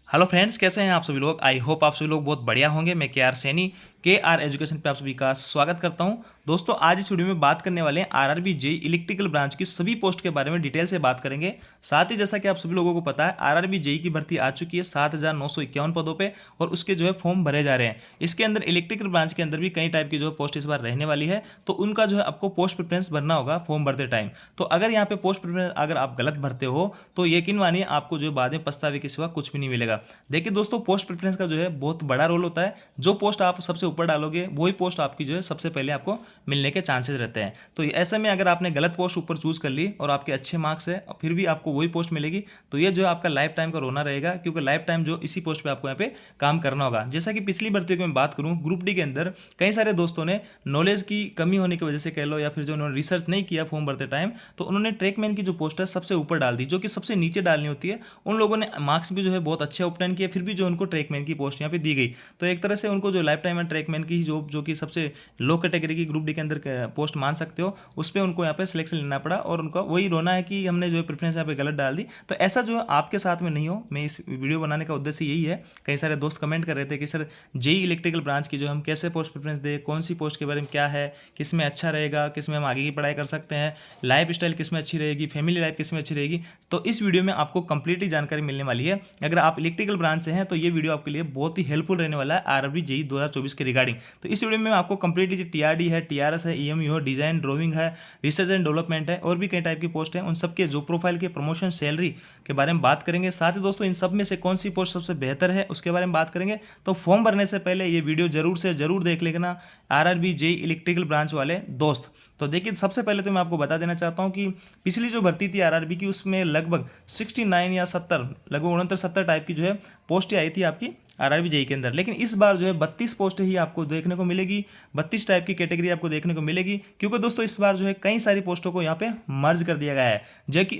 Hello friends, कैसे हैं आप सभी लोग। आई होप आप सभी लोग बहुत बढ़िया होंगे। मैं के आर सैनी के आर एजुकेशन पे आप सभी का स्वागत करता हूं। दोस्तों, आज इस वीडियो में बात करने वाले हैं आरआरबी जेई इलेक्ट्रिकल ब्रांच की सभी पोस्ट के बारे में डिटेल से बात करेंगे। साथ ही जैसा कि आप सभी लोगों को पता है, आरआरबी जेई की भर्ती आ चुकी है 7,951 पदों पे और उसके जो है फॉर्म भरे जा रहे हैं। इसके अंदर इलेक्ट्रिकल ब्रांच के अंदर भी कई टाइप की जो पोस्ट इस बार रहने वाली है, तो उनका जो है आपको पोस्ट प्रेफरेंस भरना होगा फॉर्म भरते टाइम। तो अगर यहाँ पे पोस्ट प्रेफरेंस अगर आप गलत भरते हो तो यकीन मानिए आपको जो बाद में पछतावे के सिवा कुछ भी नहीं मिलेगा। देखिए दोस्तों, पोस्ट प्रेफरेंस का जो है बहुत बड़ा रोल होता है। जो पोस्ट आप सबसे ऊपर डालोगे वही पोस्ट आपकी जो है सबसे पहले आपको मिलने के चांसेस रहते हैं। तो ऐसे में अगर आपने गलत पोस्ट ऊपर चूज कर ली और आपके अच्छे मार्क्स है और फिर भी आपको वही पोस्ट मिलेगी, तो ये जो है आपका लाइफ टाइम का रोना रहेगा, क्योंकि लाइफ टाइम जो इसी पोस्ट पे आपको यहाँ पे काम करना होगा। जैसा कि पिछली भर्ती की मैं बात करूं, ग्रुप डी के अंदर कई सारे दोस्तों ने नॉलेज की कमी होने की वजह से कह लो, या फिर जो उन्होंने रिसर्च नहीं किया फॉर्म भरते टाइम, तो उन्होंने ट्रैकमैन की जो पोस्ट है सबसे ऊपर डाल दी, जो कि सबसे नीचे डालनी होती है। उन लोगों ने मार्क्स भी जो है बहुत अच्छे ऑब्टेन किए, फिर भी जो उनको ट्रैकमैन की पोस्ट यहाँ पे दी गई। तो एक तरह से उनको जो लाइफ टाइम है ट्रैकमैन की जॉब, जो कि सबसे लो कैटेगरी की ग्रुप डी के अंदर पोस्ट मान सकते हो, उस पर उनको यहाँ पे सिलेक्शन लेना पड़ा और उनका वही रोना है कि हमने जो है प्रेफरेंस यहाँ पे गलत डाल दी। तो ऐसा जो है आपके साथ में नहीं हो, मैं इस वीडियो बनाने का उद्देश्य यही है। कई सारे दोस्त कमेंट कर रहे थे कि सर जेई इलेक्ट्रिकल ब्रांच की जो हम कैसे पोस्ट प्रेफरेंस दें, कौन सी पोस्ट के बारे में क्या है, किस में अच्छा रहेगा, किस में हम आगे की पढ़ाई कर सकते हैं, लाइफ स्टाइल किस में अच्छी रहेगी, फैमिली लाइफ किस में अच्छी रहेगी। तो इस वीडियो में आपको कंप्लीटली जानकारी मिलने वाली है। अगर आप इलेक्ट्रिकल ब्रांच से हैं तो ये वीडियो आपके लिए बहुत ही हेल्पफुल रहने वाला है आरआरबी जेई 2024 के रिगार्डिंग। तो इस वीडियो में मैं आपको कंप्लीटली टीआरडी है, टीआरएस है, ईएमयू है, डिजाइन ड्राइंग है, रिसर्च एंड डेवलपमेंट है, और भी कई टाइप की पोस्ट है, उन सबके जो प्रोफाइल के प्रमोशन सैलरी के बारे में बात करेंगे। साथ ही दोस्तों, इन सब में से कौन सी पोस्ट सबसे बेहतर है उसके बारे में बात करेंगे। तो फॉर्म भरने से पहले ये वीडियो जरूर से जरूर देख लेना आरआरबी जेई इलेक्ट्रिकल ब्रांच वाले दोस्त। तो देखिए, सबसे पहले तो मैं आपको बता देना चाहता हूं कि पिछली जो भर्ती थी आरआरबी की, उसमें लगभग 69 या 70, लगभग 69-70 टाइप की जो है पोस्टें आई थी आपकी आरआरबी जेई के अंदर। लेकिन इस बार जो है 32 पोस्ट ही आपको देखने को मिलेगी, 32 टाइप की कैटेगरी आपको देखने को मिलेगी, क्योंकि दोस्तों इस बार जो है कई सारी पोस्टों को यहाँ पे मर्ज कर दिया गया है।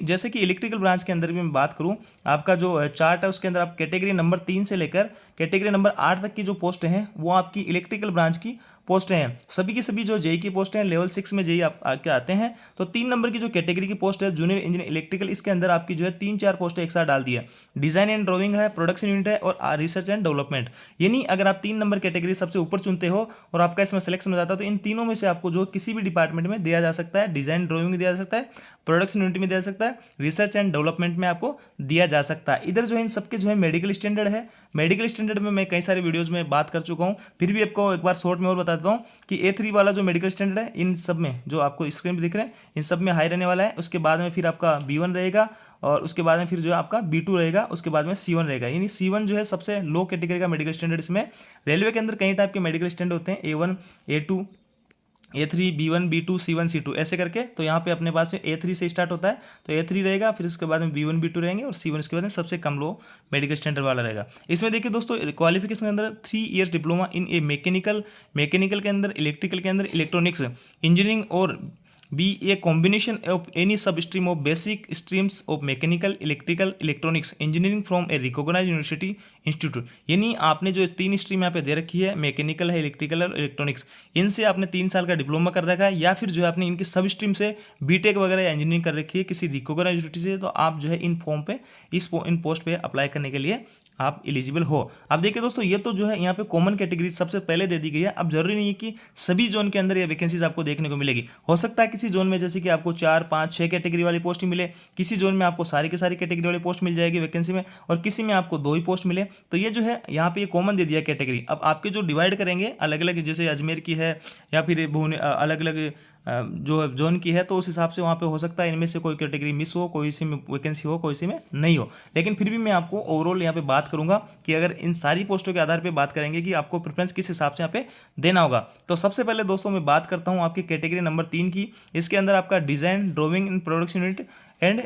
जैसे कि इलेक्ट्रिकल ब्रांच के अंदर भी मैं बात करूँ, आपका जो चार्ट है उसके अंदर आप कैटेगरी नंबर 3 से लेकर कैटेगरी नंबर 8 तक की जो पोस्ट हैं वो आपकी इलेक्ट्रिकल ब्रांच की पोस्टें हैं। सभी की सभी जो जेई की पोस्टें हैं लेवल 6 में जेई आप आके आते हैं। तो 3 नंबर की जो कैटेगरी की पोस्ट है जूनियर इंजीनियर इलेक्ट्रिकल, इसके अंदर आपकी जो है 3-4 पोस्टें एक साथ डाल दी है। डिजाइन एंड ड्राइंग है, प्रोडक्शन यूनिट है और रिसर्च एंड डेवलपमेंट। यानी अगर आप 3 नंबर कैटेगरी सबसे ऊपर चुनते हो और आपका इसमें सिलेक्शन हो जाता है, तो इन तीनों में से आपको जो किसी भी डिपार्टमेंट में दिया जा सकता है। डिजाइन ड्राइंग में दिया जा सकता है, प्रोडक्शन यूनिट में दिया जा सकता है, रिसर्च एंड डेवलपमेंट में आपको दिया जा सकता है। इधर जो है इन सबके जो है मेडिकल स्टैंडर्ड है। मेडिकल स्टैंडर्ड में मैं कई सारे वीडियोस में बात कर चुका हूँ, फिर भी आपको एक बार शॉर्ट में और बता देता हूँ कि A3 वाला जो मेडिकल स्टैंडर्ड है, इन सब में जो आपको स्क्रीन पर दिख रहे हैं, इन सब में हाई रहने वाला है। उसके बाद में फिर आपका B1 रहेगा और उसके बाद में फिर जो है आपका B2 रहेगा, उसके बाद में C1 रहेगा। यानी C1 जो है सबसे लो कैटेगरी का मेडिकल स्टैंडर्ड। इसमें रेलवे के अंदर कई टाइप के मेडिकल स्टैंडर्ड होते हैं, A1 A2 A3 B1 B2 C1 C2 ऐसे करके। तो यहाँ पे अपने पास A3 से स्टार्ट होता है, तो A3 रहेगा, फिर उसके बाद में B1 B2 रहेंगे और C1 इसके बाद में सबसे कम लो मेडिकल स्टैंडर्ड वाला रहेगा। इसमें देखिए दोस्तों, क्वालिफिकेशन के अंदर 3 year diploma in a mechanical के अंदर, इलेक्ट्रिकल के अंदर, इलेक्ट्रॉनिक्स इंजीनियरिंग, और be a combination of any sub stream of basic streams of mechanical electrical electronics engineering from a recognised university institute. यानी आपने जो 3 स्ट्रीम यहाँ पे दे रखी है, मैकेनिकल है, इलेक्ट्रिकल और इलेक्ट्रॉनिक्स, इनसे आपने 3 साल का डिप्लोमा कर रखा है, या फिर जो है आपने इनकी सब स्ट्रीम से बीटेक वगैरह या इंजीनियरिंग कर रखी है किसी रिकॉग्नाइज्ड यूनिवर्सिटी से, तो आप जो है इन फॉर्म पे इन पोस्ट पे अप्लाई करने के लिए आप एलिजिबल हो। अब देखिए दोस्तों, ये तो जो है यहाँ पे कॉमन कैटेगरी सबसे पहले दे दी गई है। अब जरूरी नहीं है कि सभी जोन के अंदर ये वैकेंसीज आपको देखने को मिलेगी। हो सकता है किसी जोन में जैसे कि आपको 4, 5, 6 कैटेगरी वाली पोस्ट ही मिले, किसी जोन में आपको सारी की सारी कैटेगरी वाली पोस्ट मिल जाएगी वैकेंसी में, और किसी में आपको 2 ही पोस्ट मिले। तो ये जो है यहाँ पे कॉमन दे दिया कैटेगरी। अब आपके जो डिवाइड करेंगे अलग अलग, जैसे अजमेर की है या फिर अलग अलग जो जोन की है, तो उस हिसाब से वहाँ पे हो सकता है इनमें से कोई कैटेगरी मिस हो, कोई सी में वैकेंसी हो, कोई सी में नहीं हो। लेकिन फिर भी मैं आपको ओवरऑल यहाँ पे बात करूंगा कि अगर इन सारी पोस्टों के आधार पे बात करेंगे कि आपको प्रेफरेंस किस हिसाब से यहाँ पे देना होगा। तो सबसे पहले दोस्तों मैं बात करता हूँ आपकी कैटेगरी नंबर 3 की। इसके अंदर आपका design drawing in production unit and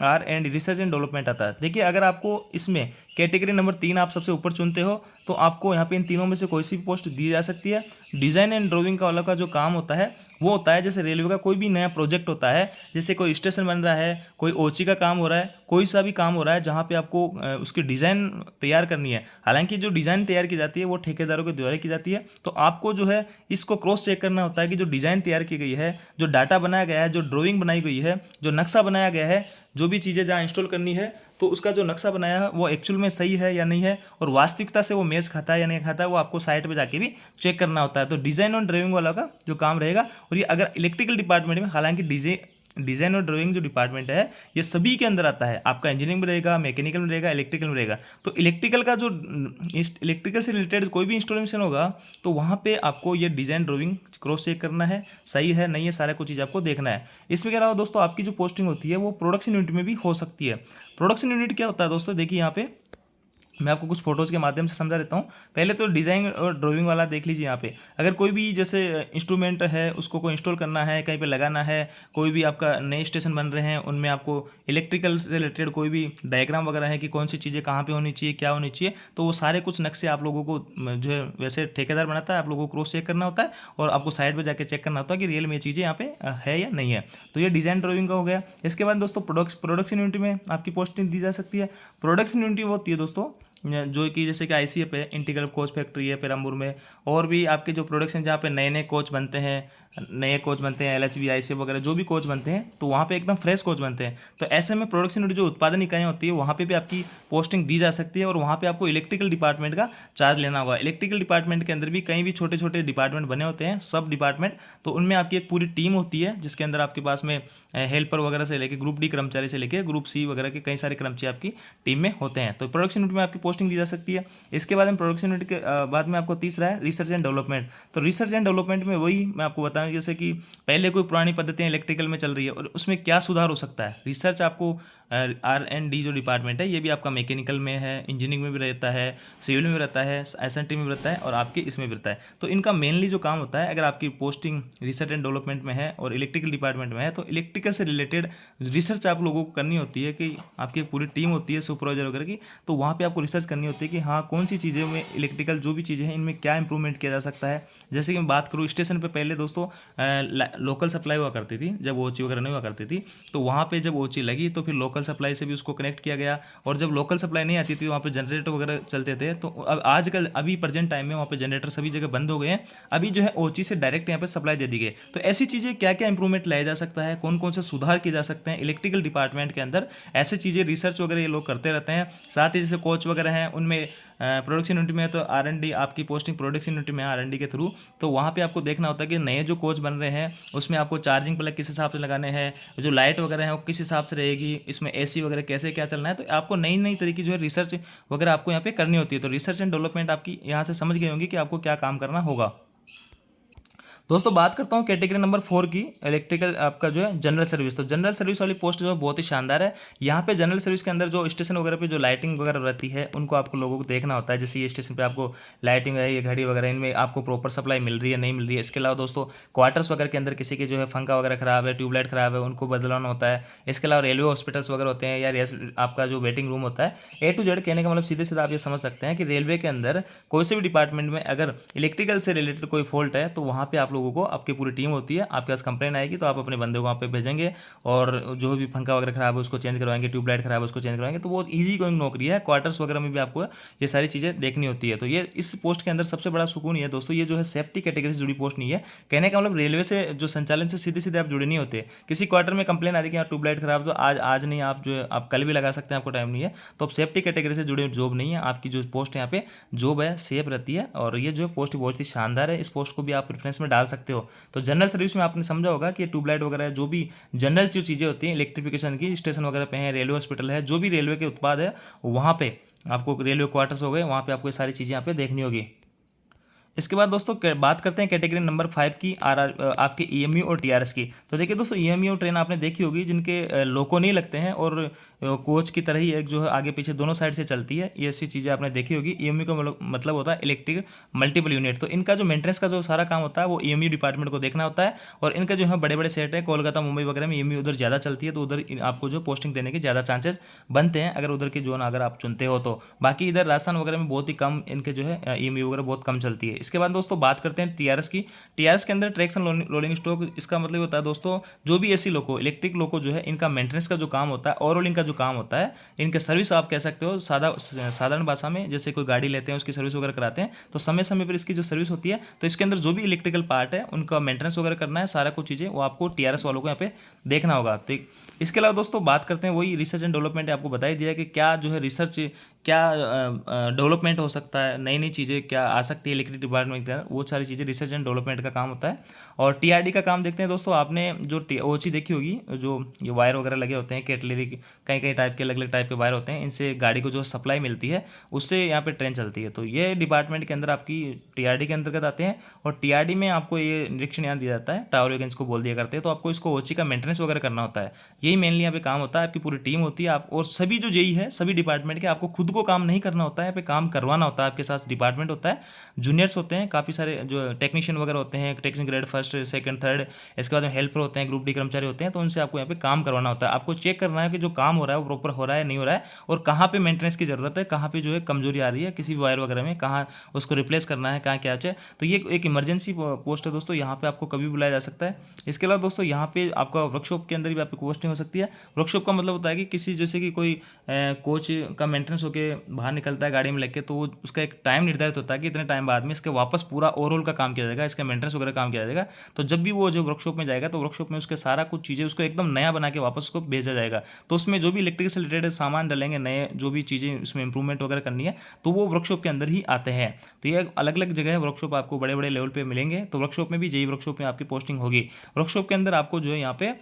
and research and development आता है। देखिए, अगर आपको इसमें कैटेगरी नंबर 3 आप सबसे ऊपर चुनते हो, तो आपको यहाँ पे इन तीनों में से कोई सी भी पोस्ट दी जा सकती है। डिजाइन एंड ड्राइंग का वाला का जो काम होता है वो होता है, जैसे रेलवे का कोई भी नया प्रोजेक्ट होता है, जैसे कोई स्टेशन बन रहा है, कोई ओची का काम हो रहा है, कोई सा भी काम हो रहा है जहाँ पे आपको उसकी डिज़ाइन तैयार करनी है। हालांकि जो डिज़ाइन तैयार की जाती है वो ठेकेदारों के द्वारा की जाती है, तो आपको जो है इसको क्रॉस चेक करना होता है कि जो डिज़ाइन तैयार की गई है, जो डाटा बनाया गया है, जो ड्राइंग बनाई गई है, जो नक्शा बनाया गया है, जो भी चीज़ें जहाँ इंस्टॉल करनी है तो उसका जो नक्शा बनाया है वो एक्चुअल में सही है या नहीं है और वास्तविकता से वो मैच खाता है या नहीं खाता है, वो आपको साइट पे जाके भी चेक करना होता है। तो डिज़ाइन और ड्राइंग वाला का जो काम रहेगा, और ये अगर इलेक्ट्रिकल डिपार्टमेंट में, हालांकि डिज़ाइन और ड्राइंग जो डिपार्टमेंट है ये सभी के अंदर आता है, आपका इंजीनियरिंग में रहेगा, मैकेनिकल में रहेगा, इलेक्ट्रिकल में रहेगा। तो इलेक्ट्रिकल का जो इलेक्ट्रिकल से रिलेटेड कोई भी इंस्टॉलेशन होगा तो वहाँ पे आपको ये डिज़ाइन ड्राइंग क्रॉस चेक करना है, सही है नहीं है, सारा कुछ चीज़ आपको देखना है। इसके अलावा दोस्तों आपकी जो पोस्टिंग होती है वो प्रोडक्शन यूनिट में भी हो सकती है। प्रोडक्शन यूनिट क्या होता है दोस्तों, देखिए यहाँ पे मैं आपको कुछ फोटोज़ के माध्यम से समझा देता हूँ। पहले तो डिज़ाइन और ड्राइंग वाला देख लीजिए। यहाँ पे अगर कोई भी जैसे इंस्ट्रूमेंट है उसको कोई इंस्टॉल करना है, कहीं पे लगाना है, कोई भी आपका नए स्टेशन बन रहे हैं उनमें आपको इलेक्ट्रिकल से रिलेटेड कोई भी डायग्राम वगैरह है कि कौन सी चीज़ें कहाँ पे होनी चाहिए, क्या होनी चाहिए, तो वो सारे कुछ नक्शे आप लोगों को जो है वैसे ठेकेदार बनाता है, आप लोगों को क्रॉस चेक करना होता है और आपको साइड पर जाकर चेक करना होता है कि रियल में ये चीज़ें यहाँ पे है या नहीं है। तो ये डिज़ाइन ड्राइंग का हो गया। इसके बाद दोस्तों प्रोडक्शन यूनिट में आपकी पोस्टिंग दी जा सकती है। प्रोडक्शन यूनिट वो होती है दोस्तों जो कि जैसे कि आईसीएफ है, इंटीग्रल कोच फैक्ट्री है पेरम्बूर में, और भी आपके जो प्रोडक्शन जहाँ पे नए नए कोच बनते हैं, एलएचबी आईसीएफ वगैरह जो भी कोच बनते हैं तो वहाँ पे एकदम फ्रेश कोच बनते हैं। तो ऐसे में प्रोडक्शन यूनिट जो उत्पादन इकाइयाँ होती है वहाँ पे भी आपकी पोस्टिंग दी जा सकती है और वहाँ पे आपको इलेक्ट्रिकल डिपार्टमेंट का चार्ज लेना होगा। इलेक्ट्रिकल डिपार्टमेंट के अंदर भी कई भी छोटे छोटे डिपार्टमेंट बने होते हैं, सब डिपार्टमेंट, तो उनमें आपकी एक पूरी टीम होती है जिसके अंदर आपके पास में हेल्पर वगैरह से लेके ग्रुप डी कर्मचारी से लेके ग्रुप सी वगैरह के कई सारे कर्मचारी आपकी टीम में होते हैं। तो प्रोडक्शन यूनिट में आपकी पोस्टिंग दी जा सकती है। इसके बाद में प्रोडक्शन यूनिट के बाद में आपको तीसरा है रिसर्च एंड डेवलपमेंट। तो रिसर्च एंड डेवलपमेंट में वही मैं आपको बताऊं, जैसे कि पहले कोई पुरानी पद्धतियाँ इलेक्ट्रिकल में चल रही है और उसमें क्या सुधार हो सकता है। रिसर्च आपको R&D जो डिपार्टमेंट है ये भी आपका मैकेनिकल में है, इंजीनियरिंग में भी रहता है, सिविल में भी रहता है, एसएनटी में भी रहता है और आपके इसमें भी रहता है। तो इनका मेनली जो काम होता है, अगर आपकी पोस्टिंग रिसर्च एंड डेवलपमेंट में है और इलेक्ट्रिकल डिपार्टमेंट में है तो इलेक्ट्रिकल से रिलेटेड रिसर्च आप लोगों को करनी होती है कि आपकी एक पूरी टीम होती है सुपरवाइजर वगैरह की, तो वहाँ पे आपको रिसर्च करनी होती है कि हाँ कौन सी चीज़ें में इलेक्ट्रिकल जो भी चीज़ें हैं इनमें क्या इंप्रूवमेंट किया जा सकता है। जैसे कि मैं बात करूँ स्टेशन पे पहले दोस्तों लोकल सप्लाई हुआ करती थी, जब ओची वगैरह नहीं हुआ करती थी, तो वहाँ पे जब ओची लगी तो फिर लोकल सप्लाई से भी उसको कनेक्ट किया गया, और जब लोकल सप्लाई नहीं आती थी वहाँ पे जनरेटर वगैरह चलते थे। तो अब आजकल अभी प्रेजेंट टाइम में वहाँ पे जनरेटर सभी जगह बंद हो गए हैं, अभी जो है ओची से डायरेक्ट यहाँ पे सप्लाई दे दी गई। तो ऐसी चीज़ें क्या क्या इंप्रूवमेंट लाया जा सकता है, कौन कौन से सुधार किए जा सकते हैं इलेक्ट्रिकल डिपार्टमेंट के अंदर, ऐसी चीज़ें रिसर्च वगैरह ये लोग करते रहते हैं। साथ ही जैसे कोच वगैरह हैं उनमें प्रोडक्शन यूनिट में तो R&D आपकी पोस्टिंग प्रोडक्शन यूनिट में R&D के थ्रू, तो वहाँ पे आपको देखना होता है कि नए जो कोच बन रहे हैं उसमें आपको चार्जिंग प्लग किस हिसाब से लगाने हैं, जो लाइट वगैरह है वो किस हिसाब से रहेगी, इसमें AC वगैरह कैसे क्या चलना है। तो आपको नई नई तरीके जो है रिसर्च वगैरह आपको यहाँ पे करनी होती है। तो रिसर्च एंड डेवलपमेंट आपकी यहाँ से समझ गए होंगे कि आपको क्या काम करना होगा। दोस्तों बात करता हूँ कैटेगरी नंबर 4 की, इलेक्ट्रिकल आपका जो है जनरल सर्विस। तो जनरल सर्विस वाली पोस्ट जो है बहुत ही शानदार है। यहाँ पे जनरल सर्विस के अंदर जो स्टेशन वगैरह पे जो लाइटिंग वगैरह रहती है उनको आपको लोगों को देखना होता है। जैसे ये स्टेशन पे आपको लाइटिंग है, ये घड़ी वगैरह, इनमें आपको प्रॉपर सप्लाई मिल रही है नहीं मिल रही है। इसके अलावा दोस्तों क्वार्टर्स वगैरह के अंदर किसी के जो है पंखा वगैरह खराब है, ट्यूबलाइट खराब है, उनको बदलाना होता है। इसके अलावा रेलवे हॉस्पिटल्स वगैरह होते हैं या आपका जो वेटिंग रूम होता है, A to Z कहने का मतलब सीधे सीधा आप ये समझ सकते हैं कि रेलवे के अंदर कोई से भी डिपार्टमेंट में अगर इलेक्ट्रिकल से रिलेटेड कोई फॉल्ट है तो वहाँ पे आप लोगों को आपकी पूरी टीम होती है, आपके पास कंप्लेन आएगी तो आप अपने बंदे को वहाँ पे भेजेंगे और जो भी पंखा वगैरह खराब है उसको चेंज करवाएंगे, ट्यूबलाइट खराब है उसको चेंज करवाएंगे। तो बहुत ईजी गोइंग नौकरी है। क्वार्टर्स वगैरह में भी आपको ये सारी चीज़ें देखनी होती है। तो ये इस पोस्ट के अंदर सबसे बड़ा सुकून ये दोस्तों, ये जो है सेफ्टी कैटेगरी से जुड़ी पोस्ट नहीं है। कहने का मतलब रेलवे से जो संचालन से सीधे सीधे आप जुड़े नहीं होते। किसी क्वार्टर में कंप्लेन आ रही है कि यहाँ ट्यूबलाइट खराब, तो आज नहीं, आप जो है आप कल भी लगा सकते हैं, आपको टाइम नहीं है, तो आप सेफ्टी कैटेगरी से जुड़े जॉब नहीं है। आपकी जो पोस्ट यहाँ पे जॉब है सेफ रहती है और ये जो पोस्ट बहुत ही शानदार है। इस पोस्ट को भी आप प्रेफरेंस में डाल सकते हो। तो जनरल सर्विस में आपने समझा होगा कि ट्यूबलाइट वगैरह जो भी जनरल जो चीज़ें होती हैं इलेक्ट्रिफिकेशन की, स्टेशन वगैरह पे हैं, रेलवे हॉस्पिटल है, जो भी रेलवे के उत्पाद है वहाँ पे आपको, रेलवे क्वार्टर्स हो गए, वहाँ पे आपको ये सारी चीज़ें यहाँ पे देखनी होगी। इसके बाद दोस्तों बात करते हैं कैटेगरी नंबर 5 की, आपके EMU और TRS की। तो देखिए दोस्तों EMU ट्रेन आपने देखी होगी जिनके लोको नहीं लगते हैं और कोच की तरह ही एक जो है आगे पीछे दोनों साइड से चलती है, ये ऐसी चीज़ें आपने देखी होगी। EMU का मतलब होता है इलेक्ट्रिक मल्टीपल यूनिट। तो इनका जो मेंटेनेंस का जो सारा काम होता है वो EMU डिपार्टमेंट को देखना होता है। और इनका जो है बड़े बड़े सेट है, कोलकाता मुंबई वगैरह में EMU उधर ज़्यादा चलती है, तो उधर आपको जो पोस्टिंग देने के ज़्यादा चांसेस बनते हैं अगर उधर की जोन अगर आप चुनते हो तो। बाकी इधर राजस्थान वगैरह में बहुत ही कम इनके जो है EMU वगैरह बहुत कम चलती है। इसके बाद दोस्तों बात करते हैं टीआरएस की। टीआरएस के अंदर ट्रैक्शन रोलिंग स्टॉक, इसका मतलब होता है दोस्तों जो भी एसी लोको, इलेक्ट्रिक लोको जो है, इनका मेंटेनेंस का जो काम होता है, ओवरऑलिंग का जो काम होता है, इनके सर्विस आप कह सकते हो साधारण भाषा में, जैसे कोई गाड़ी लेते हैं उसकी सर्विस वगैरह कराते हैं, तो समय समय पर इसकी जो सर्विस होती है, तो इसके अंदर जो भी इलेक्ट्रिकल पार्ट है उनका मेंटेनेंस वगैरह करना है, सारा कुछ चीज़ें वो आपको टीआरएस वालों को यहाँ पे देखना होगा। तो इसके अलावा दोस्तों बात करते हैं वही रिसर्च एंड डेवलपमेंट, आपको बता ही दिया कि क्या जो है रिसर्च, क्या डेवलपमेंट हो सकता है, नई नई चीज़ें क्या आ सकती है इलेक्ट्रिक डिपार्टमेंट के अंदर, वो सारी चीज़ें रिसर्च एंड डेवलपमेंट का काम होता है। और टीआरडी का काम देखते हैं दोस्तों। आपने जो ओची देखी होगी, जो ये वायर वगैरह लगे होते हैं कैटलरी, कई कई टाइप के अलग अलग टाइप के वायर होते हैं, इनसे गाड़ी को जो सप्लाई मिलती है उससे यहाँ पे ट्रेन चलती है। तो ये डिपार्टमेंट के अंदर आपकी टीआरडी के अंतर्गत आते हैं। और टीआरडी में आपको ये निरीक्षण यहाँ दिया जाता है, टावर वैगन्स को बोल दिया करते हैं, तो आपको इसको ओची का मेंटेनेंस वगैरह करना होता है। यही मेनली यहाँ पे काम होता है। आपकी पूरी टीम होती है, आप और सभी जो जेई है सभी डिपार्टमेंट के, आपको खुद को काम नहीं करना होता है, यहाँ पे काम करवाना होता है। आपके साथ डिपार्टमेंट होता है, जूनियर्स होते हैं, काफ़ी सारे जो टेक्नीशियन वगैरह होते हैं, technician grade first second third, इसके बाद में हेल्पर होते हैं, ग्रुप डी कर्मचारी होते हैं, तो उनसे आपको यहाँ पे काम करवाना होता है। आपको चेक करना है कि जो काम हो रहा है वो प्रॉपर हो रहा है नहीं हो रहा है, और कहाँ पे मेंटेनेंस की जरूरत है, कहाँ पे जो है कमजोरी आ रही है किसी भी वायर वगैरह में, कहाँ उसको रिप्लेस करना है, कहाँ क्या चाहिए। तो ये एक इमरजेंसी पोस्ट है दोस्तों, यहाँ पे आपको कभी बुलाया जा सकता है। इसके अलावा दोस्तों यहाँ पे आपका वर्कशॉप के अंदर भी आपकी पोस्टिंग हो सकती है। वर्कशॉप का मतलब होता है कि किसी, जैसे कि कोई कोच का मेंटेनेंस होकर बाहर निकलता है गाड़ी में लेके, तो उसका एक टाइम निर्धारित होता है कि इतने टाइम बाद में इसके वापस पूरा ओवरऑल का काम किया जाएगा, इसका मेंटेनेंस वगैरह काम किया जाएगा। तो जब भी वो जो वर्कशॉप में जाएगा, तो वर्कशॉप में उसके सारा कुछ चीज़ें उसको एकदम नया बना के वापस उसको भेजा जाएगा। तो उसमें जो भी इलेक्ट्रिक से रिलेटेड सामान डलेंगे, नए जो भी चीज़ें उसमें इंप्रूवमेंट वगैरह करनी है, तो वो वर्कशॉप के अंदर ही आते हैं। तो ये अलग अलग जगह है वर्कशॉप, आपको बड़े बड़े लेवल पे मिलेंगे। तो वर्कशॉप में भी जेई वर्कशॉप में आपकी पोस्टिंग होगी। वर्कशॉप के अंदर आपको जो है यहाँ पे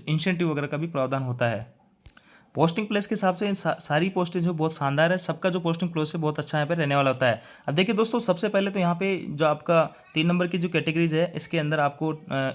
इंसेंटिव वगैरह का भी प्रावधान होता है। पोस्टिंग प्लेस के हिसाब से इन सारी पोस्टें जो बहुत शानदार है, सबका जो पोस्टिंग प्लेस है बहुत अच्छा यहाँ पे रहने वाला होता है। अब देखिए दोस्तों, सबसे पहले तो यहाँ पे जो आपका 3 नंबर की जो कैटेगरीज है, इसके अंदर आपको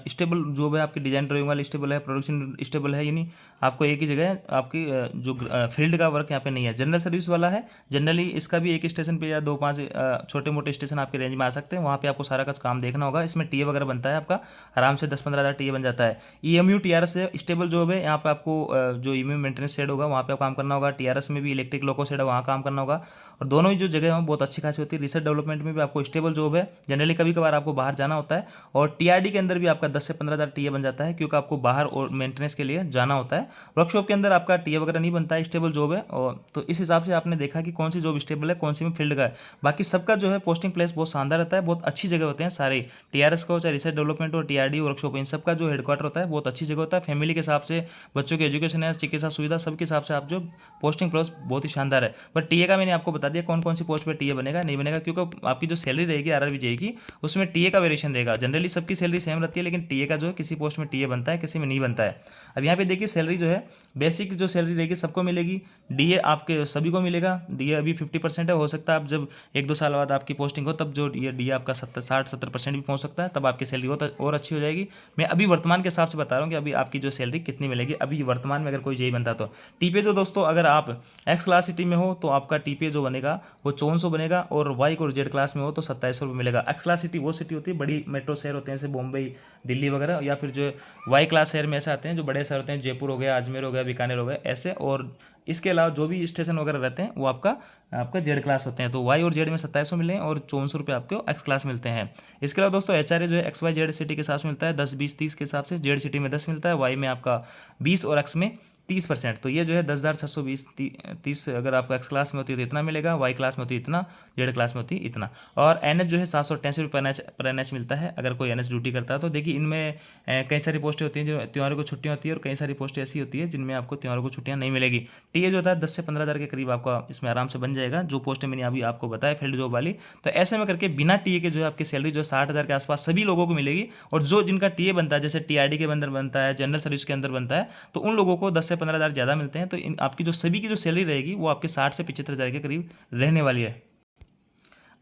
स्टेबल जॉब है, आपकी डिजाइन ड्राइंग वाली स्टेबल है, प्रोडक्शन स्टेबल है, यानी आपको एक ही जगह आपकी जो फील्ड का वर्क यहाँ पे नहीं है। जनरल सर्विस वाला है, जनरली इसका भी एक स्टेशन पे या 2-5 छोटे मोटे स्टेशन आपके रेंज में आ सकते हैं, वहाँ पे आपको सारा का काम देखना होगा। इसमें टीए वगैरह बनता है आपका, आराम से 10-15 हज़ार टीए बन जाता है। ईएमयू टीआरएस है, स्टेबल जॉब है, यहाँ पे आपको जो ईएमयू मेंटेनेंस शेड होगा वहाँ पे काम करना होगा। टीआरएस में भी इलेक्ट्रिक लोको शेड है, वहाँ काम करना होगा। और दोनों ही जो जगह है बहुत अच्छी खासी होती है। रिसर्च डेवलपमेंट में भी आपको स्टेबल जॉब है, जनरली कभी कभार आपको बाहर जाना होता है। और टीआरडी के अंदर भी आपका 10 से 15 हज़ार टीए बन जाता है, क्योंकि आपको बाहर और मेंटेनेंस के लिए जाना होता है। वर्कशॉप के अंदर आपका टीए वगैरह नहीं बनता है, स्टेबल जॉब है। और तो इस हिसाब से आपने देखा कि कौन सी जॉब स्टेबल है, कौन सी में फील्ड का है। बाकी सबका जो है पोस्टिंग प्लेस बहुत शानदार रहता है, बहुत अच्छी जगह होते हैं सारे। टीआरएस का हो चाहे रिसर्च डेवलपमेंट हो, टीआरडी वर्कशॉप, इन सबका जो हेडक्वार्टर होता है बहुत अच्छी जगह होता है। फैमिली के हिसाब से, बच्चों के एजुकेशन है, चिकित्सा सुविधा, सबके हिसाब से आप जो पोस्टिंग प्लेस बहुत ही शानदार है। पर टीए का मैंने आपको बता दिया कौन कौन सी पोस्ट पे टीए बनेगा नहीं बनेगा, क्योंकि आपकी जो सैलरी रहेगी आरआरबी जेई की, उसमें टीए का वेरिएशन रहेगा। जनरली सबकी सैलरी सेम रहती है, लेकिन टीए का जो है किसी पोस्ट में टीए बनता है, किसी में नहीं बनता है। अब यहाँ पे देखिए सैलरी जो है, बेसिक जो सैलरी रहेगी सबको मिलेगी, डीए आपके सभी को मिलेगा। डीए अभी 50% है, हो सकता है आप जब 1-2 साल बाद आपकी पोस्टिंग हो तब जो ये डीए आपका 60-70% भी पहुँच सकता है, तब आपकी सैलरी और अच्छी हो जाएगी। मैं अभी वर्तमान के हिसाब से बता रहा हूँ कि अभी आपकी जो सैलरी कितनी मिलेगी अभी वर्तमान में, अगर कोई जेई बनता तो। टीपीए जो दोस्तों, अगर आप एक्स क्लास सिटी में हो तो आपका टीपीए जो बनेगा वो 5400 बनेगा, और वाई और जेड क्लास में हो तो 2700 रुपये मिलेगा। एक्स क्लास सिटी वो सिटी होती है, बड़ी मेट्रो शहर होते हैं जैसे बॉम्बे, दिल्ली वगैरह, या फिर जो वाई क्लास शहर में ऐसे आते हैं जो बड़े शहर होते हैं, जयपुर हो गया, अजमेर हो गया, बीकानेर हो गया, ऐसे। और इसके अलावा जो भी स्टेशन वगैरह रहते हैं वो आपका जेड क्लास होते हैं। तो वाई और जेड में 2700 मिले हैं, और 5400 रुपये आपको एक्स क्लास मिलते हैं। इसके अलावा दोस्तों एचआरए जो है एक्स वाई जेड सिटी के हिसाब से मिलता है 10-20-30 के हिसाब से। जेड सिटी में 10 मिलता है, वाई में आपका 20 और एक्स में 30%। तो ये जो है 10,620 30, अगर आपको एक्स क्लास में होती है तो इतना मिलेगा, वाई क्लास में होती है इतना, जेड क्लास में होती है इतना। और एनएच जो है 788 रुपये पर एनएच मिलता है अगर कोई एनएच ड्यूटी करता है तो। देखिए इनमें कई सारी पोस्टें होती हैं जो त्योहारों को छुट्टियाँ होती है, और कई सारी पोस्टें ऐसी होती है जिनमें आपको त्योहारों को छुट्टियाँ नहीं मिलेगी। टीए जो होता है 10 से 15 हज़ार के करीब आपका इसमें आराम से बन जाएगा, जो पोस्टें मैंने अभी आपको बताया फील्ड जॉब वाली। तो ऐसे में करके बिना टीए के जो है आपकी सैलरी जो 60,000 के आसपास सभी लोगों को मिलेगी। और जो जिनका टीए बनता है, जैसे टीआरडी के अंदर बनता है, जनरल सर्विस के अंदर बनता है, तो उन लोगों को 10 से 15 हज़ार ज़्यादा मिलते हैं। तो आपकी जो सभी की जो सैलरी रहेगी वो आपके 60 से 75 हज़ार के करीब रहने वाली है।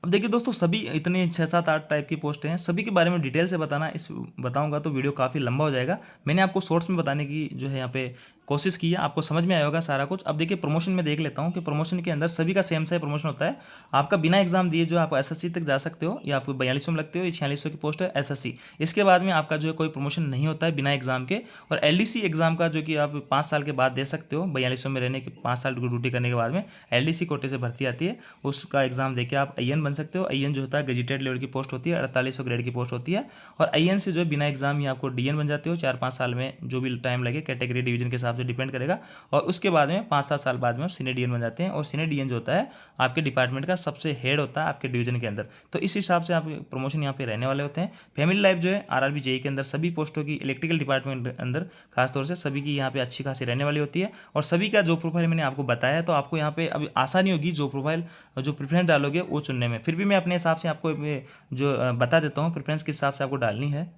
अब देखिए दोस्तों, सभी इतने 6-7-8 टाइप की पोस्टें हैं, सभी के बारे में डिटेल से बताऊंगा तो वीडियो काफ़ी लंबा हो जाएगा। मैंने आपको शॉर्ट्स में बताने की जो है यहाँ पे कोशिश की है, आपको समझ में आया होगा सारा कुछ। अब देखिए प्रमोशन में देख लेता हूँ कि प्रमोशन के अंदर सभी का सेम सा प्रमोशन होता है। आपका बिना एग्जाम दिए जो आप एसएससी तक जा सकते हो, या आपको 4200 में लगते हो, ये 4600 की पोस्ट है एसएससी। इसके बाद में आपका जो है कोई प्रमोशन नहीं होता है बिना एग्जाम के। और एलडीसी एग्जाम का जो कि आप 5 साल के बाद दे सकते हो, 4200 में रहने के 5 साल ड्यूटी करने के बाद में एलडीसी कोटे से भर्ती आती है, उसका एग्जाम देके आप आईएन बन सकते हो। आईएन जो होता है गजेटेड लेवल की पोस्ट होती है, 4800 ग्रेड की पोस्ट होती है। और आईएन से जो बिना एग्जाम ही आपको डीएन बन जाते हो, 4-5 साल में जो भी टाइम लगे, कैटेगरी डिवीजन के हिसाब से डिपेंड करेगा। और उसके बाद में 5-7 साल बाद में आप सीनियर डीएन बन जाते हैं। और सीनियर डीएन जो होता है आपके डिपार्टमेंट का सबसे हेड होता है आपके डिवीजन के अंदर। तो इस हिसाब से आप प्रमोशन यहाँ पे रहने वाले होते हैं। फैमिली लाइफ जो है आरआरबी जेई के अंदर सभी पोस्टों की इलेक्ट्रिकल डिपार्टमेंट के अंदर खासतौर से सभी की यहाँ पे अच्छी खासी रहने वाली होती है। और सभी का जो प्रोफाइल मैंने आपको बताया, तो आपको यहाँ पे अभी आसानी होगी जो प्रोफाइल जो प्रेफरेंस डालोगे वो चुनने में। फिर भी मैं अपने हिसाब से आपको जो बता देता हूँ प्रेफरेंस किस हिसाब से आपको डालनी है।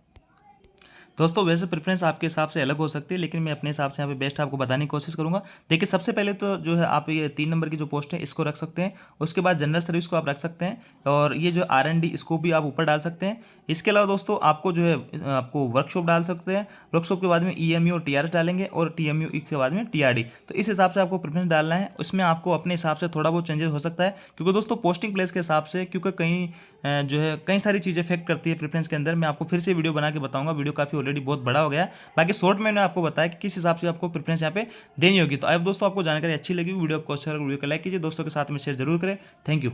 दोस्तों वैसे प्रेफरेंस आपके हिसाब से अलग हो सकती है, लेकिन मैं अपने हिसाब से यहाँ पे बेस्ट आपको बताने की कोशिश करूँगा। देखिए सबसे पहले तो जो है आप ये 3 नंबर की जो पोस्ट है इसको रख सकते हैं। उसके बाद जनरल सर्विस को आप रख सकते हैं, और ये जो आरएनडी इसको भी आप ऊपर डाल सकते हैं। इसके अलावा दोस्तों आपको जो है आपको वर्कशॉप डाल सकते हैं। वर्कशॉप के बाद में ईएमयू और टीआरएस डालेंगे, और टीएमयू के बाद में टीआरडी। तो इस हिसाब से आपको प्रेफरेंस डालना है। उसमें आपको अपने हिसाब से थोड़ा बहुत चेंजेस हो सकता है, क्योंकि दोस्तों पोस्टिंग प्लेस के हिसाब से, क्योंकि कहीं जो है कई सारी चीज़ें इफेक्ट करती है प्रेफरेंस के अंदर। मैं आपको फिर से वीडियो बना के बताऊंगा, वीडियो काफ़ी ऑलरेडी बहुत बड़ा हो गया है। बाकी शॉर्ट में मैंने आपको बताया कि किस हिसाब से आपको प्रेफरेंस यहाँ पे देनी होगी। तो अब दोस्तों आपको जानकारी अच्छी लगी, वीडियो आपको अच्छा लगा, वीडियो को लाइक कीजिए, दोस्तों के साथ में शेयर जरूर करें। Thank you.